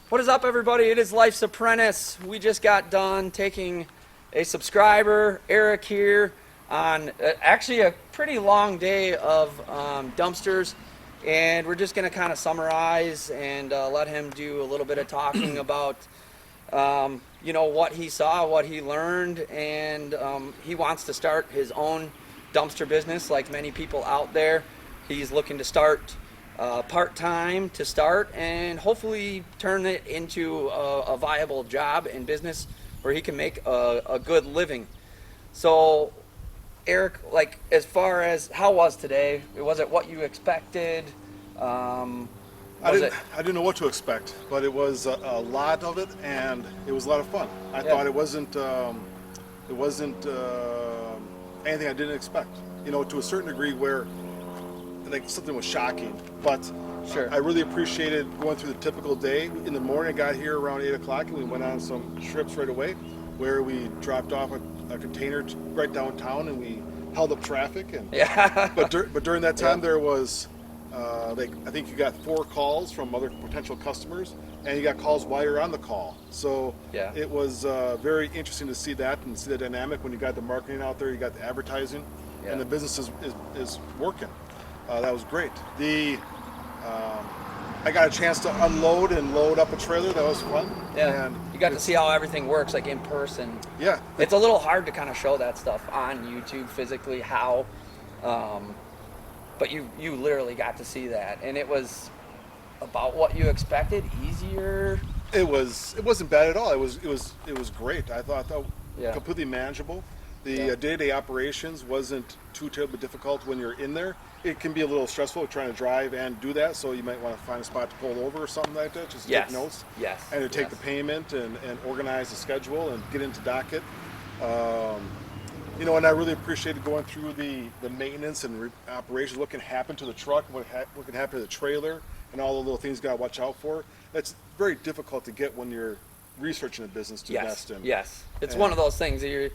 What is up, everybody? It is Life's Apprentice. We just got done taking a subscriber, Eric here, on actually a pretty long day of dumpsters, and we're just going to kind of summarize and let him do a little bit of talking about what he saw, what he learned, and he wants to start his own dumpster business like many people out there. He's looking to start part-time to start and hopefully turn it into a viable job and business where he can make a good living. So Eric, like, as far as how was today? Was it what you expected? I didn't know what to expect, but it was a lot of it, and it was a lot of fun. I thought it wasn't anything I didn't expect. To a certain degree, where like something was shocking, but Sure. I really appreciated going through the typical day. In the morning, I got here around 8 o'clock, and we went on some trips right away, where we dropped off a container right downtown, and we held up traffic. And Yeah. but during that time, there was I think you got 4 calls from other potential customers, and you got calls while you're on the call. So it was very interesting to see that and see the dynamic when you got the marketing out there, you got the advertising, and the business is working. That was great. I got a chance to unload and load up a trailer. That was fun. Yeah. And you got to see how everything works, like in person. Yeah. It's a little hard to kind of show that stuff on YouTube physically how, but you literally got to see that, and it was about what you expected. Easier. It wasn't bad at all. It was great. I thought completely manageable. The day-to-day operations wasn't too terribly difficult when you're in there. It can be a little stressful trying to drive and do that, so you might want to find a spot to pull over or something like that, just to take notes. Yes. And to take the payment and organize the schedule and get into docket. And I really appreciated going through the maintenance and operations, what can happen to the truck, what can happen to the trailer, and all the little things you got to watch out for. That's very difficult to get when you're researching a business to invest in. Yes. It's one of those things that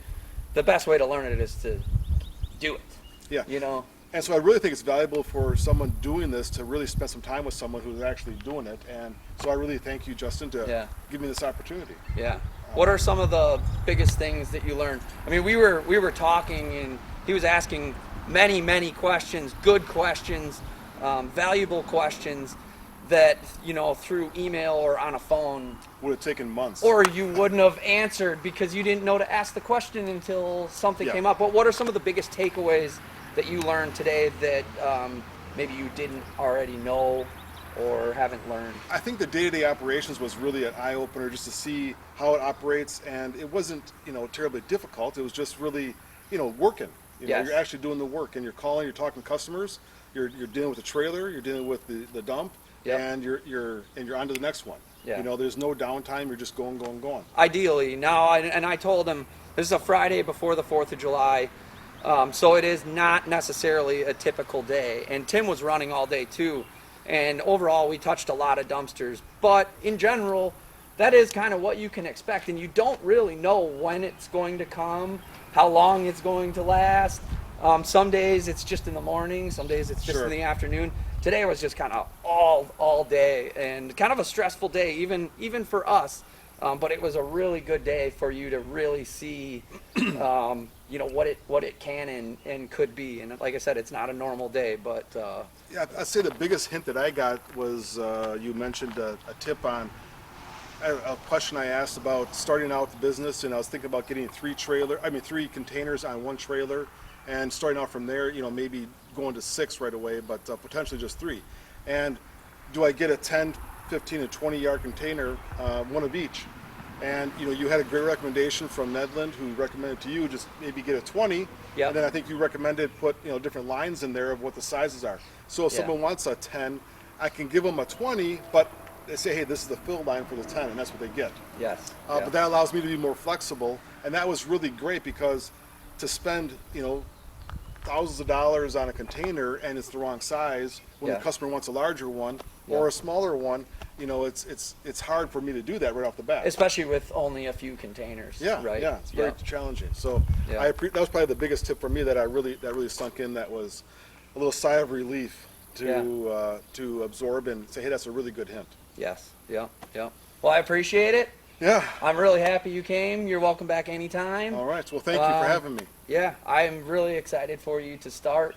the best way to learn it is to do it. Yeah. And so I really think it's valuable for someone doing this to really spend some time with someone who's actually doing it. And so I really thank you, Justin, to give me this opportunity. Yeah. What are some of the biggest things that you learned? I mean, we were talking, and he was asking many questions, good questions, valuable questions that, through email or on a phone would have taken months. Or you wouldn't have answered because you didn't know to ask the question until something came up. But what are some of the biggest takeaways that you learned today that maybe you didn't already know or haven't learned? I think the day-to-day operations was really an eye-opener just to see how it operates, and it wasn't terribly difficult. It was just really working. You're actually doing the work, and you're calling, you're talking to customers, you're dealing with the trailer, you're dealing with the dump, and you're on to the next one. There's no downtime. You're just going. Ideally, now, and I told him this is a Friday before the 4th of July. So it is not necessarily a typical day. And Tim was running all day too. And overall, we touched a lot of dumpsters. But in general, that is kind of what you can expect. And you don't really know when it's going to come, how long it's going to last. Some days it's just in the morning. Some days it's just in the afternoon. Today was just kind of all day, and kind of a stressful day, even for us. But it was a really good day for you to really see, what it can and could be. And like I said, it's not a normal day, but I'd say the biggest hint that I got was you mentioned a tip on a question I asked about starting out the business, and I was thinking about getting 3 containers on one trailer, and starting out from there. Maybe going to 6 right away, but potentially just 3. And do I get a 10, 15, and 20-yard container, one of each? And you had a great recommendation from Nedland, who recommended to you just maybe get a 20. And then I think you recommended put different lines in there of what the sizes are. So if someone wants a 10, I can give them a 20, but they say, hey, this is the fill line for the 10, and that's what they get. But that allows me to be more flexible, and that was really great, because to spend thousands of dollars on a container and it's the wrong size when the customer wants a larger one or a smaller one, it's hard for me to do that right off the bat, especially with only a few containers. It's very challenging. So that was probably the biggest tip for me that really sunk in. That was a little sigh of relief to absorb and say, hey, that's a really good hint. Yes. Yep. Yep. Well, I appreciate it. Yeah. I'm really happy you came. You're welcome back anytime. All right. Well, thank you for having me. Yeah, I'm really excited for you to start.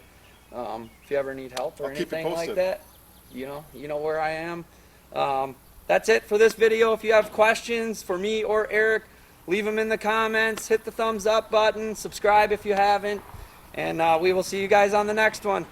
If you ever need help or I'll keep you anything like posted. that, you know where I am. That's it for this video. If you have questions for me or Eric, leave them in the comments. Hit the thumbs up button. Subscribe if you haven't. And we will see you guys on the next one.